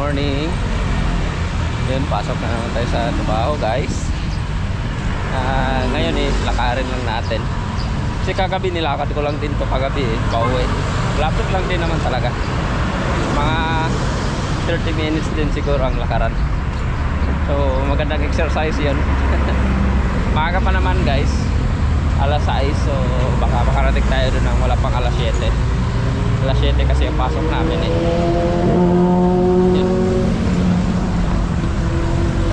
morning. Yun, pasok na naman tayo sa trabaho guys. Ngayon lakarin lang natin. Kasi kagabi nilakad ko lang din to kagabi pauwi. Lapit lang din naman talaga. Mga 30 minutes din siguro ang lakaran. So magandang exercise yun. Maaga pa naman guys, alas 6. So baka makarating tayo doon ng wala pang alas 7. Alas 7 kasi yung pasok namin Yun.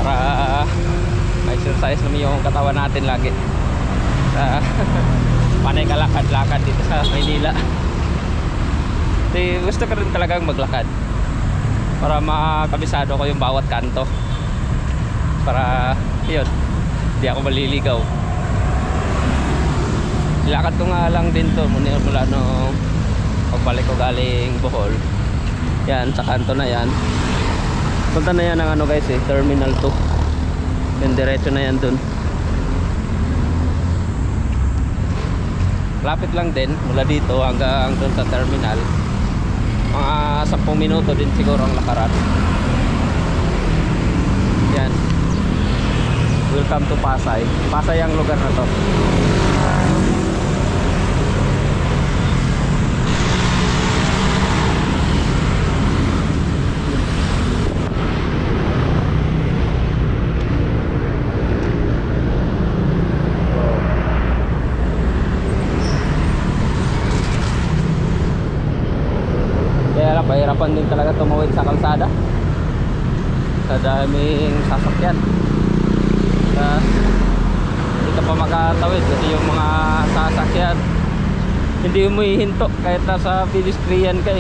Para exercise naman yung katawan natin lagi. Panay kalakad-lakad dito sa Maynila. Gusto ko rin talagang maglakad para makabisado ko yung bawat kanto, para yun, hindi ako maliligaw. Lakad ko nga lang din to mula nung pagbalik ko galing Bohol. Yan, sa kanto na yan. Punta na yan ng ano guys Terminal 2. Yung diretso na yan dun. Lapit lang din mula dito hanggang dun sa terminal. Mga 10 minuto din siguro ang lakaran. Yan. Welcome to Pasay. Pasay ang lugar na to. Pahirapan din talaga tumawid sa kalsada sa daming sasakyan. Hindi ka pa makatawid kasi yung mga sasakyan hindi humihinto kahit nasa pedestrian ka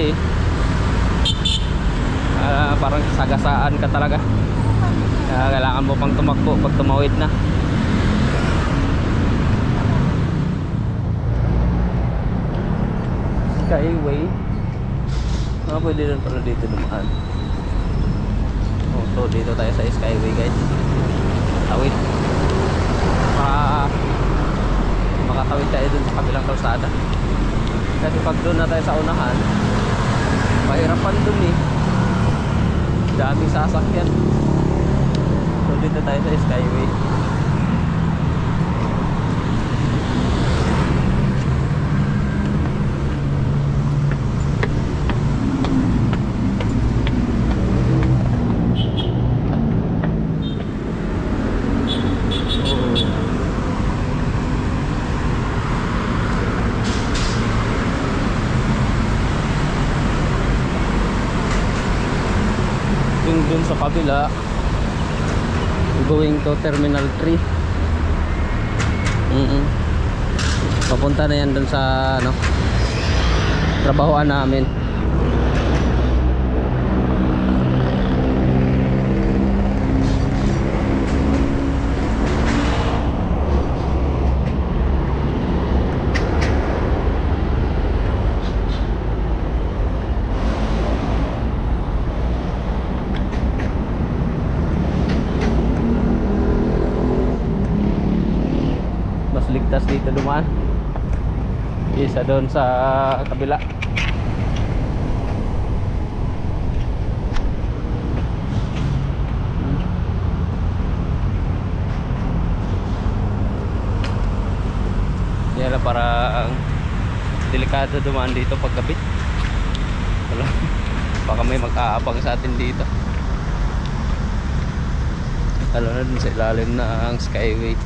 parang sagasaan ka talaga. Kailangan mo pang tumakbo pag tumawid na. Skyway. Pwede rin pala dito dumaan. So dito tayo sa Skyway guys. Tawid. Makatawid tayo dun sa kabilang kalsada. Kasi pag doon na tayo sa unahan, mahirapan dun daming sasakyan. So dito tayo sa Skyway. Dun sa kabila going to Terminal 3. Papunta na yan dun sa trabahoan namin. Ligtas dito dumaan. Isa doon sa kabila. Yan lang, parang delikado dumaan dito pag gabi. Wala, baka may mag-aabang sa atin dito. Lalo na dun sa ilalim ng Skyway.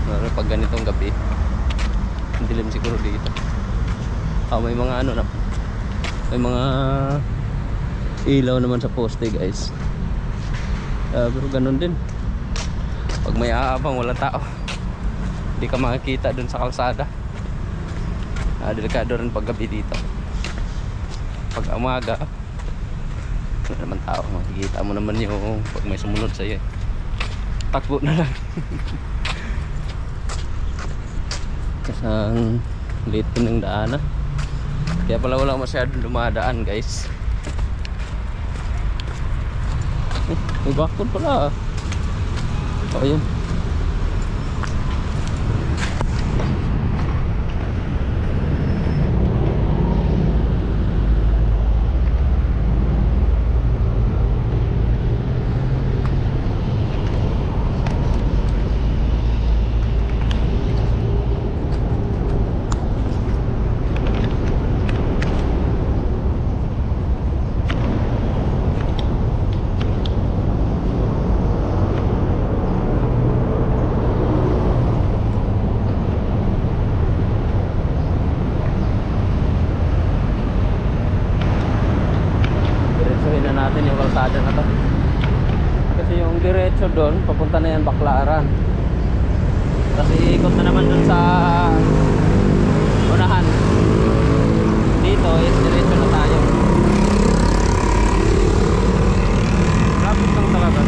Pag ganitong gabi, dilim siguro dito. May mga may mga ilaw naman sa poste guys. Pero ganun din, pag may aabang walang tao, hindi ka makikita dun sa kalsada. Delikado rin pag gabi dito. Pag umaga, wala naman tao, makikita mo naman yung pag may sumunod sa'yo takbo na lang. Kasang late din ng daanan, kaya pala wala masyadong dumadaan guys. May bakod pala. Ayun. Baclaran. Tapos iikot na naman dun sa unahan. Dito is diretso na tayo. Rapid lang talaga.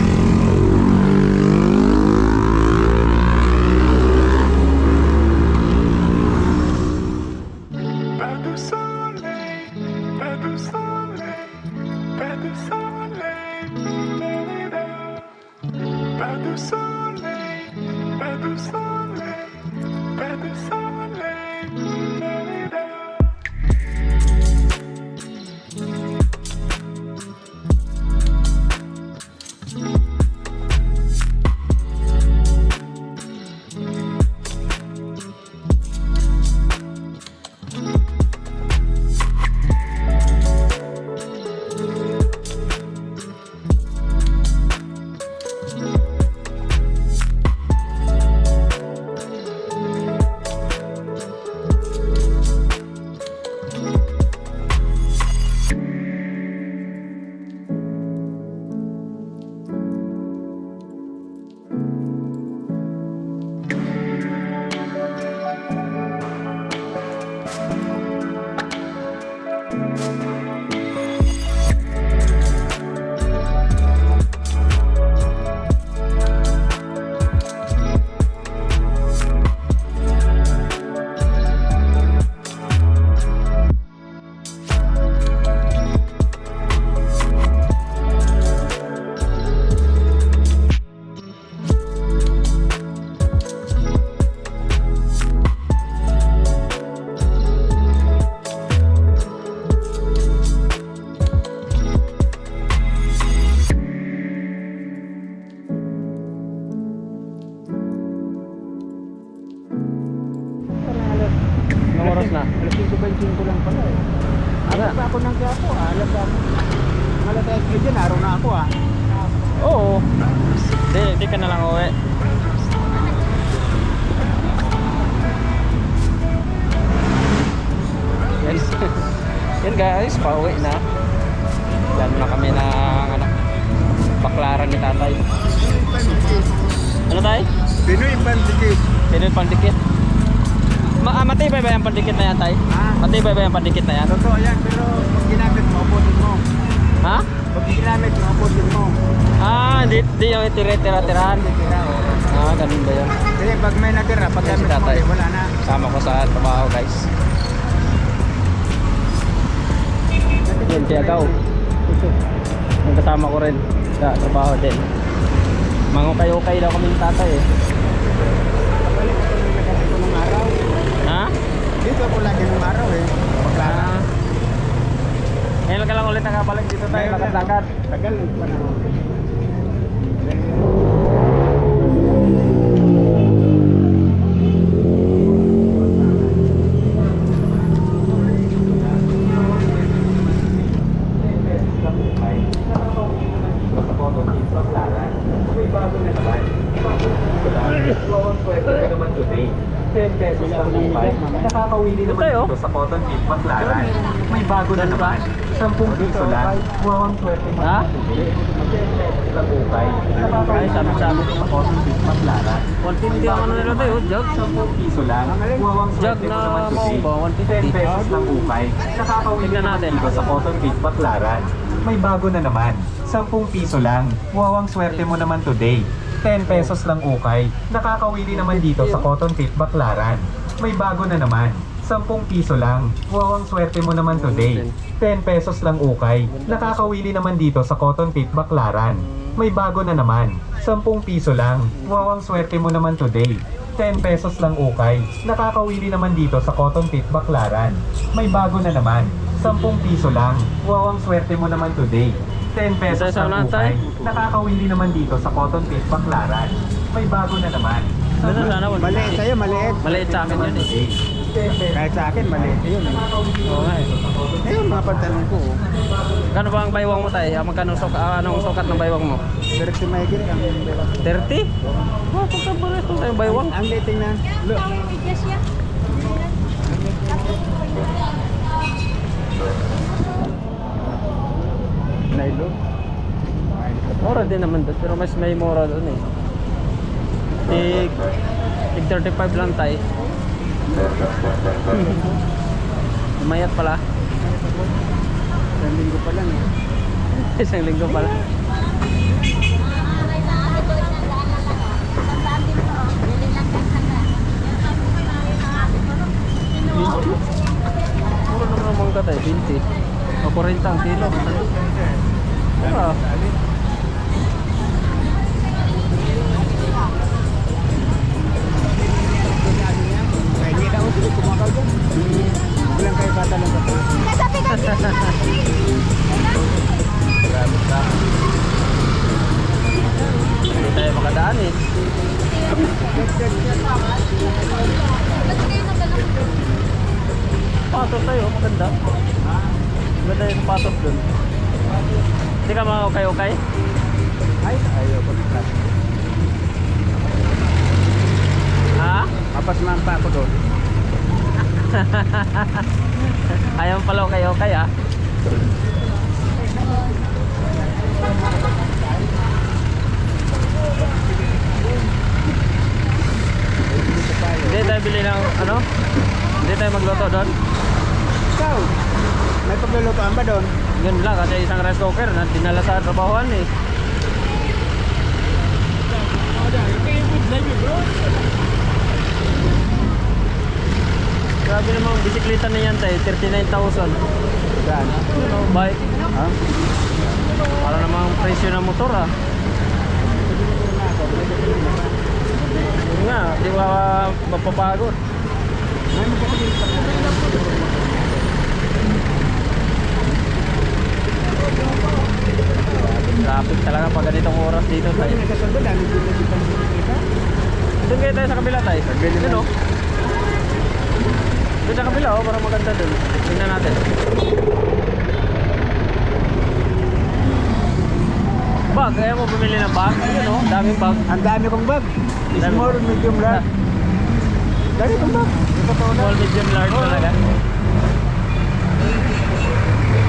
Anong oras na? Alas 5:25 lang pala eh. Alas pa ako ng Quiapo, alas ako. Malatayas ka dyan, araw na ako ah. Oo. Di ka na lang uwi. Yes. Yan guys, pauwi na. Yan na kami ng ano, Baclaran ni tatay. Ano tayo? Pinoy Pandikit. Pinoy Pandikit. Matibay ba yung pandikit na yan, tay? Ha? Matibay ba yung pandikit na yan? Totoo yan, pero pag ginamit mo, ubusin mo. Ha? Pag ginamit mo, ubusin mo. Di yung itira-tira-tirahan. Tira, oo. Ganun ba yun? Kasi pag may natira, pag Yes, gamit mo, tatay. wala na. Sama ko sa trabaho guys. Yan, Tiagaw. Yung kasama ko rin sa trabaho din. Mangukay-ukay daw kami ng tatay eh. Nung araw. Ha? Dito ako lagi nung araw eh. Baclaran. Ngayon ka lang ulit nakabalik dito tayo, lakad-lakad. Tagal pa na. Nakakawili naman Tayo? dito sa Cotton Beef Baclaran. May bago na naman. 10 piso lang. Wawang swerte mo. Ha? Lang ukay. Ay, sabi-sabi ko sa Cotton Beef Baclaran. 150 ang ano nila tayo, jug. 10 piso lang. Wawang Jug swerte mo na naman today. maumba, 10 150. pesos lang ukay. Nakakawili Tignan naman natin. dito sa Cotton Beef Baclaran. May bago na naman. 10 piso lang. Wawang swerte mo naman today. 10 pesos lang ukay. Nakakawili naman dito sa Cotton Beef Baclaran. May bago na naman. 10 piso lang. Wawang swerte mo naman today. 10 pesos lang ukay. Nakakawili naman dito sa Cotton Beef Baclaran. May bago na naman. 10 piso lang. Wawang swerte mo naman today. 10 pesos lang ukay. Nakakawili naman dito sa Cotton Beef Baclaran. May bago na naman. 10 piso lang. Wawang swerte mo naman today. 10 pesos Isa-isa lang lang tayo. ukay. Nakakawili naman dito sa Cotton Beef Baclaran. May bago na naman. Ano sana? Maliit sa'yo, maliit. Maliit sa akin yun eh. Kahit sa akin, maliit yun eh. Oo nga eh. Ayun, mga pantalon ko. oh. Kano ba ang baywang mo tayo? Magkano anong sukat ng baywang mo? Direct si Michael ang 30? Oh, pagkabares ko tayo baywang. Ang dating na. Look. Nailo. Mura din naman doon, pero mas may mura doon eh. Tig 35 lang tayo. Mayat pala. Isang linggo pa lang eh. Isang linggo pala. Mura naman ang mangga tayo, 20. O 40 ang kilo. Ah. Kaya hindi na ako sila kumakaw dyan. Walang kayo bata lang sa taas. Grabe ka. Hindi tayo makadaan eh. Patos tayo, maganda. Maganda yung patos dun. Hindi ka mga okay-okay? Ay, ayaw ko. Ha? Papasman pa ako doon. Ayaw pala okay-okay ah. Hindi tayo bili ng ano? Hindi tayo magluto doon? Ikaw, may paglulutoan ba doon? Yun lang kasi isang rice cooker na dinala sa trabahoan eh. Grabe namang bisikleta na yan tayo, 39,000. Saan? Ano, bike? Ha? Para namang presyo ng motor ah. Yun nga, di ba mapapagod? May magkakalit pa. Traffic talaga pag ganitong oras dito Pwede tayo. nagkasundo, dami dito dito sa kita. Doon kayo tayo sa kabila tayo. Yun o. Doon sa kabila oh, para maganda doon. Tingnan natin. Bag, kaya mo bumili ng bag? Yun o, daming bag. Ang dami kong bag. Dami. Small, medium, large. Dami kong bag. Small, medium, large talaga.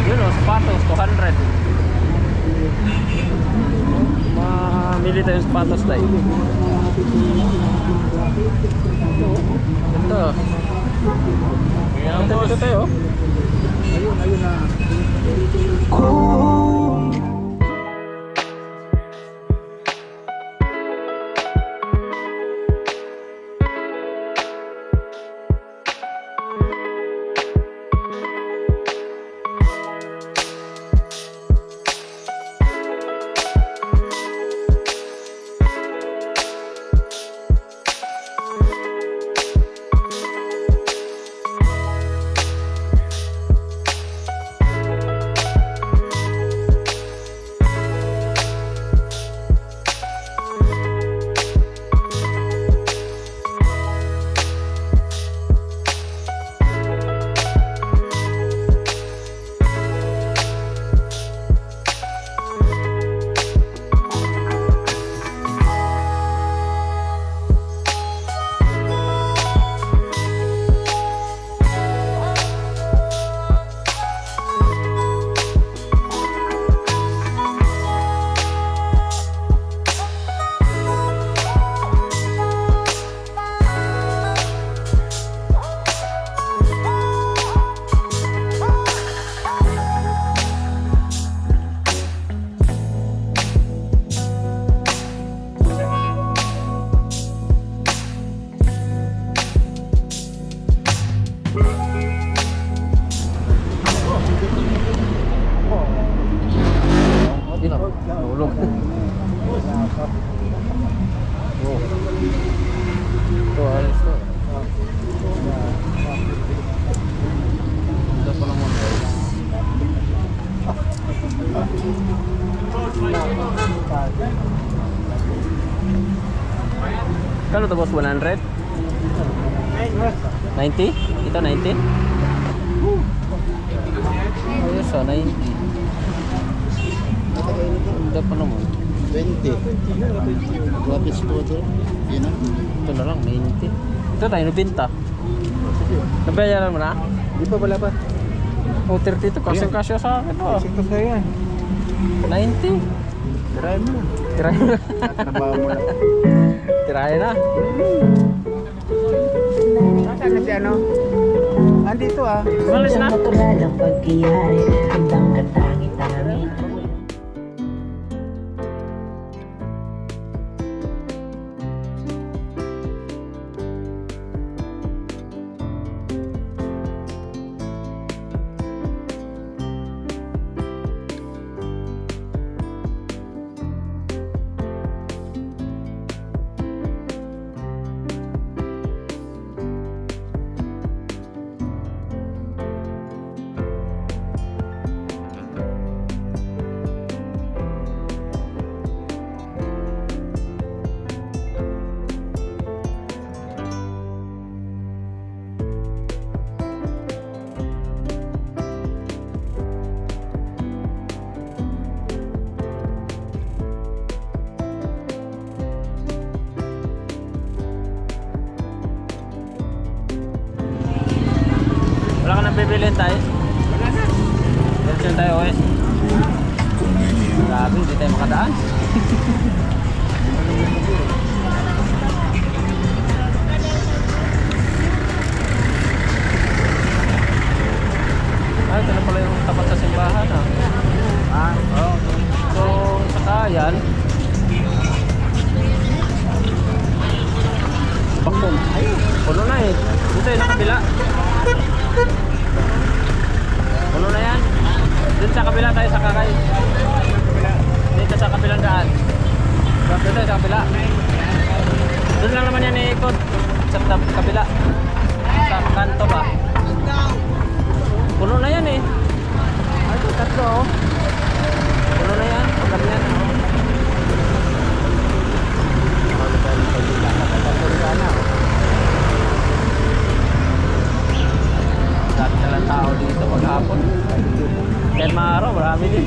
Yun o, sapatos, 200. Mamili tayong sapatos tayo. Ito. Ito tayo. Ayun na. Nahulog. Ito, alis to. Ganda pa naman guys. Kano to boss? 100? 90? Ito 90? Ayos ah, 90. Ganda pa naman. 20. Lapis po ito. Yun na. Ito na lang, 90. Ito tayo, nabinta. Nabayaran mo na? Di pa wala pa. O, 32. Kasing kasya sa akin. Oh. Ito sa yan. 90. Tirahin mo. Tirahin na. Trabaho mo lang. Tirahin na. Nasaan na si ano? Andito ah. Malis na. Natural ang pagkiyari, handang katangi-tangi. Wala ka nang bibilhin tayo? Wala na. Diretso tayo, okay? Grabe, hindi tayo makadaan. Ay, ito na pala yung tapat sa simbahan, ah. Ah, oo. So, sakayan. Bakbong. Ay, puno na eh. Dito yung nakabila. Puno na yan. Dito sa kabila tayo sa kakay. Dito sa kabilang daan. Dito sa kabila. Doon lang naman yan iikot. Sa kabila. Sa kanto ba? Puno na yan eh. Ay, ito tatlo oh. Puno na yan. Pagkab yan. Dami na lang tao dito maghapon. Kahit mga araw, marami din.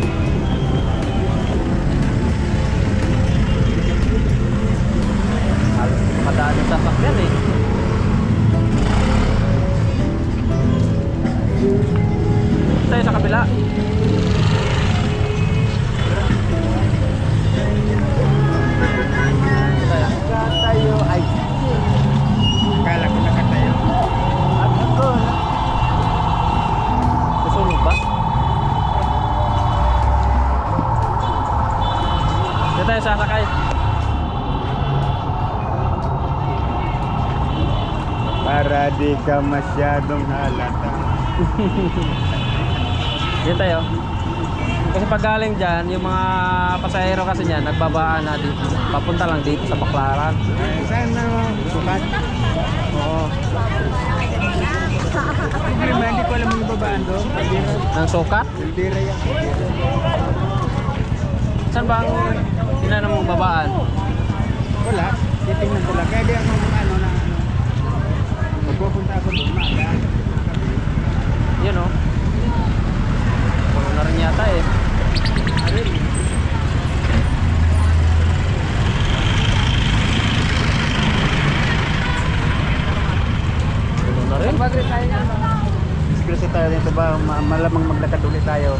Halos makadaan yung sasakyan eh. Tayo sa kabila. Tayo ay. Kala ko nakatayo. At ako. Susunog ba? Dito tayo sasakay. Para di ka masyadong halata. Dito tayo. Kasi pag galing dyan, yung mga pasahero kasi niyan, nagbabaan na dito. Papunta lang dito sa Baclaran. Saan na sukat? Oo. Problema, hindi ko alam yung babaan doon. Ng sukat? Pildira yan. Saan ba ang tinanong mong babaan? Wala. Titingnan ko lang. Kaya di ako ano na ano. Magpupunta ako doon. Maaga. Yun o. Puno na rin yata eh. Arin. Puno na rin. Bagay tayo nga. Disgresi tayo dito ba? Malamang maglakad ulit tayo.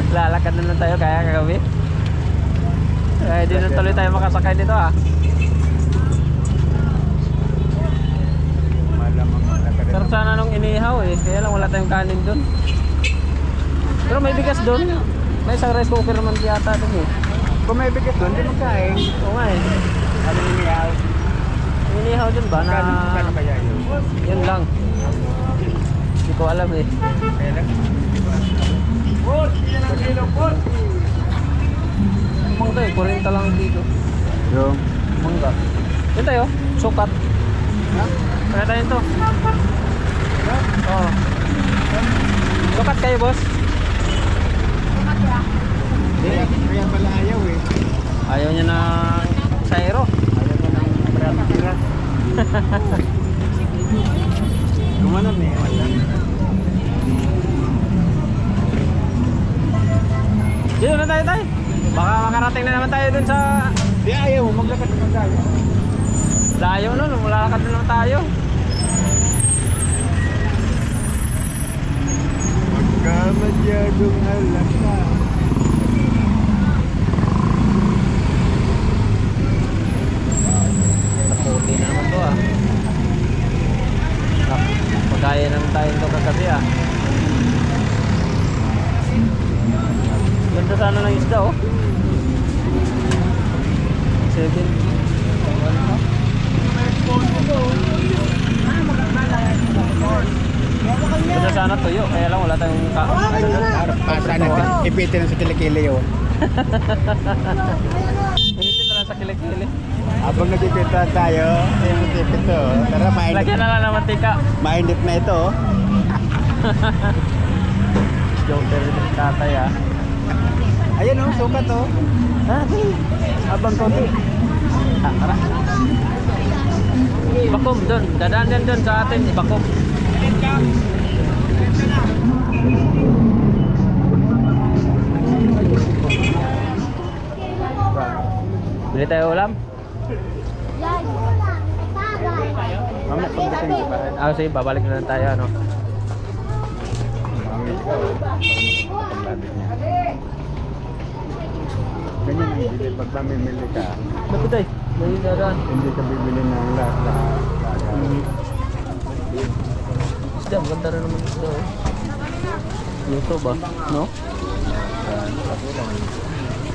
Lalakad na lang tayo kaya kagabi. Kaya di na tuloy tayo makasakay dito ah. Malamang maglakad. Sarap sana nung inihaw eh. Kaya lang wala tayong kanin dun. Pero may bigas dun. May isang rice cooker naman yata dun eh. Kung may bigas doon, di magkain. Oo nga eh. Ano yung inihaw? Yung inihaw dun ba na... Kano kaya yun? Yun lang. Hindi ko alam eh. Kaya lang. Put! Yan ang kilo, put! Mangga eh. 40 lang dito. Yung? Mangga. Yun tayo. Sukat. Ha? Kaya tayo ito. Oo. Sukat kayo boss. Kaya pala ayaw eh. Ayaw niya ng sayro. Ayaw ko ng maraming tira. Gumanon eh. Wala. Dito na tayo. Baka makarating na naman tayo dun sa... Di ayaw, maglakad naman tayo. Layo nun, malakad na naman tayo. Magka masyadong halata. ganda oh. 7. Ganda sana tuyo, kaya lang wala tayong Pasa natin. Ipitin na sa kilikili oh. Initin na lang sa kilikili. Habang nagpipita tayo, ayun mo tipito. Tara, Lagyan na lang ng mantika. mainit na ito. Joker yung tatay ah. Ayun oh, sukat oh. Abang konti. Tara. Bakom doon. Dadaan din doon sa atin. Bakom. Bili tayo ulam? Mamaya pagdating sa bahay. Ah, sige, babalik na lang tayo ano. Paglabit niya. Ganyan ang bili. Pag mamimili ka, Bakit tayo? May dadaan. hindi ka bibili ng lahat. Isda, maganda rin naman isda oh. Luto ba? No?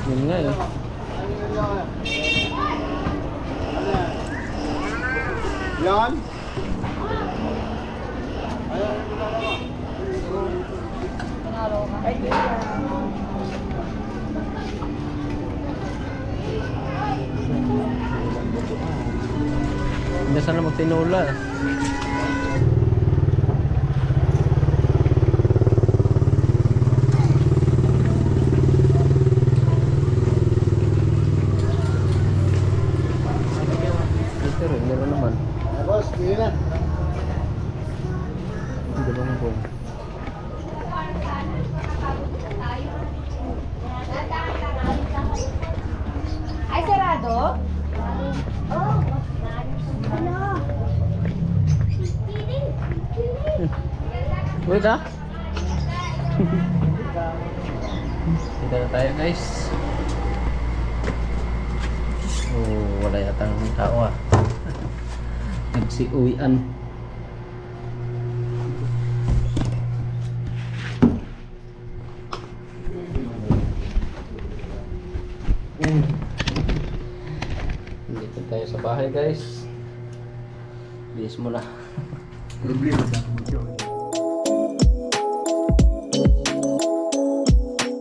Yun nga eh. Yan. Hindi sana magtinula. Ito rin, meron naman. Boss, hindi na. Hindi ba mo? Ay, sarado? Oh. Ano? Wait ah. Dito na tayo guys. Oh, wala yatang tao ah. Nagsiuwian. Dito tayo sa bahay guys. Bilis mo na. Problema sa